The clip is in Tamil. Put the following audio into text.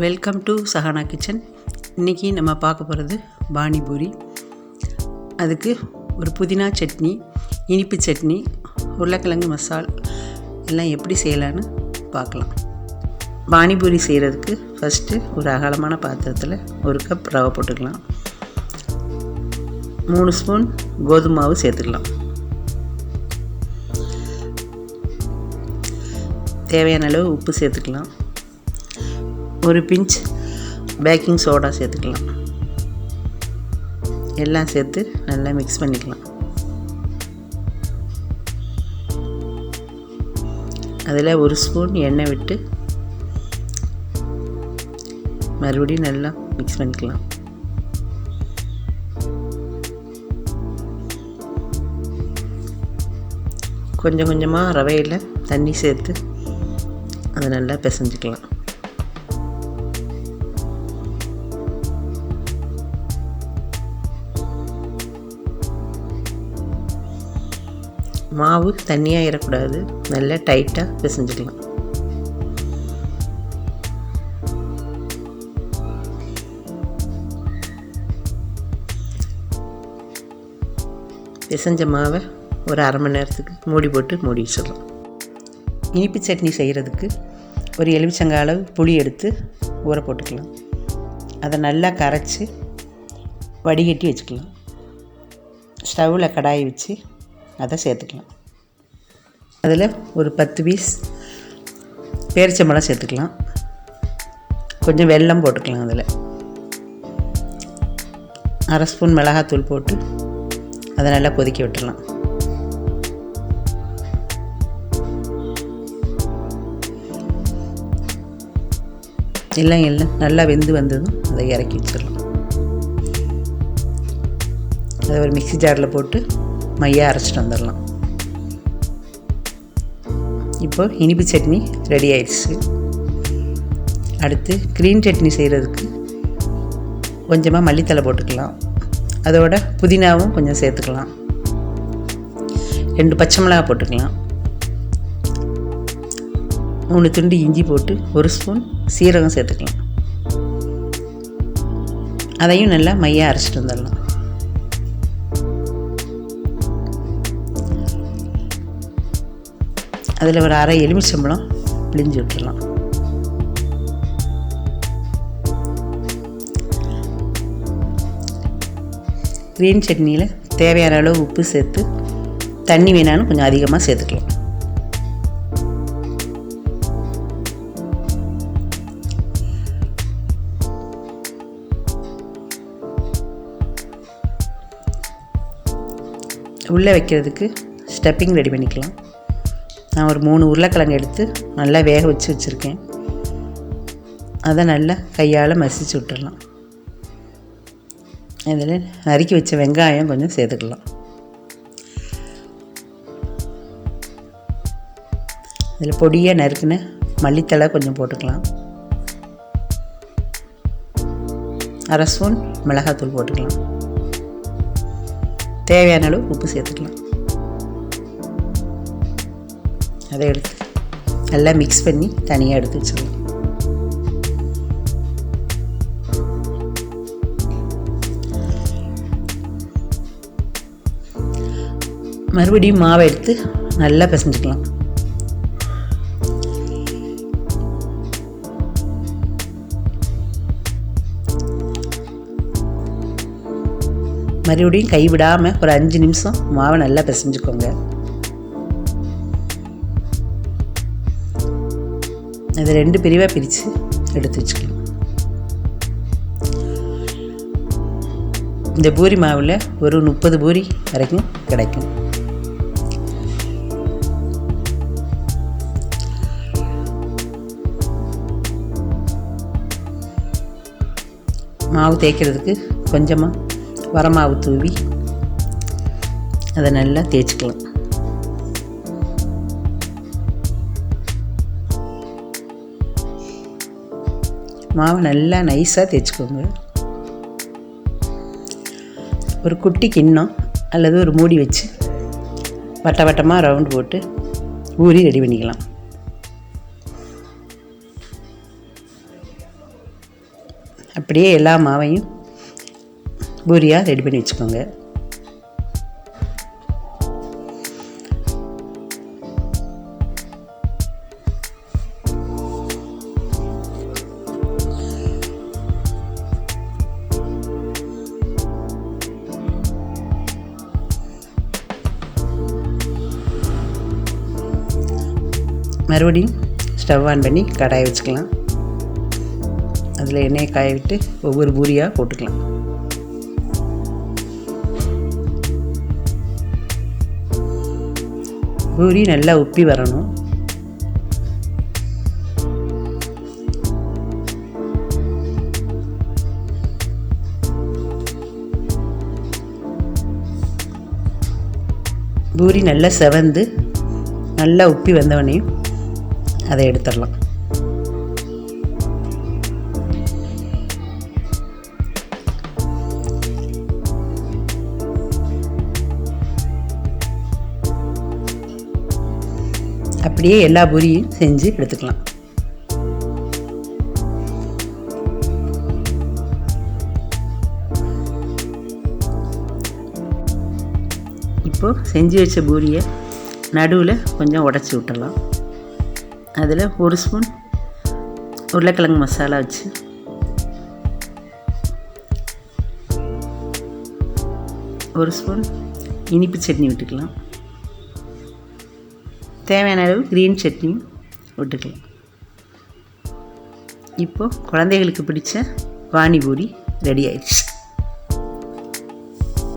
Welcome to Sahana kitchen. இன்றைக்கி நம்ம பார்க்க போகிறது பானி பூரி. அதுக்கு ஒரு புதினா சட்னி, இனிப்பு சட்னி, உருளைக்கிழங்கு மசால் எல்லாம் எப்படி செய்யலான்னு பார்க்கலாம். பானி பூரி செய்கிறதுக்கு ஃபஸ்ட்டு ஒரு அகலமான பாத்திரத்தில் 1 கப் ரவை போட்டுக்கலாம். 3 ஸ்பூன் கோதுமை மாவு சேர்த்துக்கலாம். தேவையான அளவு உப்பு சேர்த்துக்கலாம். ஒரு பிஞ்ச் பேக்கிங் சோடா சேர்த்துக்கலாம். எல்லாம் சேர்த்து நல்லா மிக்ஸ் பண்ணிக்கலாம். அதில் 1 ஸ்பூன் எண்ணெய் விட்டு மறுபடியும் நல்லா மிக்ஸ் பண்ணிக்கலாம். கொஞ்சம் கொஞ்சமாக ரவையில் தண்ணி சேர்த்து அதை நல்லா பிசைஞ்சிக்கலாம். மாவு தண்ணியாக ஏறக்கூடாது, நல்லா டைட்டாக பிசைஞ்சிக்கலாம். பிசைஞ்ச மாவை ஒரு அரை மணி நேரத்துக்கு மூடி போட்டு மூடி வச்சிடலாம். இனிப்பு சட்னி செய்கிறதுக்கு ஒரு எலுமிச்சங்காய் அளவு புளி எடுத்து ஊற போட்டுக்கலாம். அதை நல்லா கரைச்சி வடிகட்டி வச்சுக்கலாம். ஸ்டவ்வில் கடாயை வச்சு அதை சேர்த்துக்கலாம். அதில் ஒரு 10 பீஸ் பேரிச்சம்பழம் சேர்த்துக்கலாம். கொஞ்சம் வெல்லம் போட்டுக்கலாம். அதில் அரை ஸ்பூன் மிளகாத்தூள் போட்டு அதை நல்லா கொதிக்க விட்டுடலாம். எல்லாம் நல்லா வெந்து வந்ததும் அதை இறக்கி வச்சிடலாம். அதை ஒரு மிக்ஸி ஜாரில் போட்டு மையாக அரைச்சிட்டு வந்துடலாம். இப்போ இனிப்பு சட்னி ரெடி ஆயிடுச்சு. அடுத்து க்ரீன் சட்னி செய்கிறதுக்கு கொஞ்சமாக மல்லித்தழை போட்டுக்கலாம். அதோட புதினாவும் கொஞ்சம் சேர்த்துக்கலாம். 2 பச்சை மிளகாய் போட்டுக்கலாம். 3 துண்டு இஞ்சி போட்டு 1 ஸ்பூன் சீரகம் சேர்த்துக்கலாம். அதையும் நல்லா மையாக அரைச்சிட்டு வந்துடலாம். அதில் ஒரு அரை எலுமிச்சம்பழம் பிழிஞ்சு விட்டுடலாம். க்ரீன் சட்னியில் தேவையான அளவு உப்பு சேர்த்து தண்ணி வேணாலும் கொஞ்சம் அதிகமாக சேர்த்துக்கலாம். உள்ளே வைக்கிறதுக்கு ஸ்டப்பிங் ரெடி பண்ணிக்கலாம். நான் ஒரு 3 உருளைக்கிழங்கு எடுத்து நல்லா வேக வச்சு வச்சுருக்கேன். அதை நல்லா கையால் மசிச்சு விட்டுடலாம். இதில் நறுக்கி வச்ச வெங்காயம் கொஞ்சம் சேர்த்துக்கலாம். இதில் பொடியாக நறுக்குன மல்லித்தழை கொஞ்சம் போட்டுக்கலாம். அரை ஸ்பூன் மிளகாத்தூள் போட்டுக்கலாம். தேவையான அளவு உப்பு சேர்த்துக்கலாம். அதை எடுத்து நல்லா மிக்ஸ் பண்ணி தனியாக எடுத்து வச்சிடலாம். மறுபடியும் மாவை எடுத்து நல்லா பிசைஞ்சிக்கலாம். மறுபடியும் கைவிடாமல் ஒரு 5 நிமிஷம் மாவை நல்லா பிசைஞ்சுக்கோங்க. அதை 2 பிரிவாக பிரித்து எடுத்து வச்சுக்கலாம். இந்த பூரி மாவில் ஒரு 30 பூரி வரைக்கும் கிடைக்கும். மாவு தேய்க்கிறதுக்கு கொஞ்சமாக வரமாவு தூவி அதை நல்லா தேய்ச்சிக்கலாம். மாவு நல்லா நைஸாக தேய்ச்சிக்கோங்க. ஒரு குட்டி கிண்ணம் அல்லது ஒரு மூடி வச்சு வட்ட வட்டமாக ரவுண்டு போட்டு பூரி ரெடி பண்ணிக்கலாம். அப்படியே எல்லா மாவையும் பூரியாக ரெடி பண்ணி வச்சுக்கோங்க. மறுபடியும் ஸ்டவ் ஆன் பண்ணி கடாயை வச்சுக்கலாம். அதில் எண்ணெயை காய விட்டு ஒவ்வொரு பூரியாக போட்டுக்கலாம். பூரி நல்லா உப்பி வரணும். பூரி நல்லா செவந்து நல்லா உப்பி வந்தவனையும் அதை எடுத்துடலாம். அப்படியே எல்லா பூரியும் செஞ்சு எடுத்துக்கலாம். இப்போது செஞ்சு வச்ச பூரியை நடுவில் கொஞ்சம் உடச்சி விட்டுடலாம். அதில் 1 ஸ்பூன் உருளைக்கிழங்கு மசாலா வச்சு, 1 ஸ்பூன் இனிப்பு சட்னி விட்டுக்கலாம். தேவையான அளவு க்ரீன் சட்னியும் விட்டுக்கலாம். இப்போது குழந்தைகளுக்கு பிடிச்ச பானிபூரி ரெடி ஆயிடுச்சு.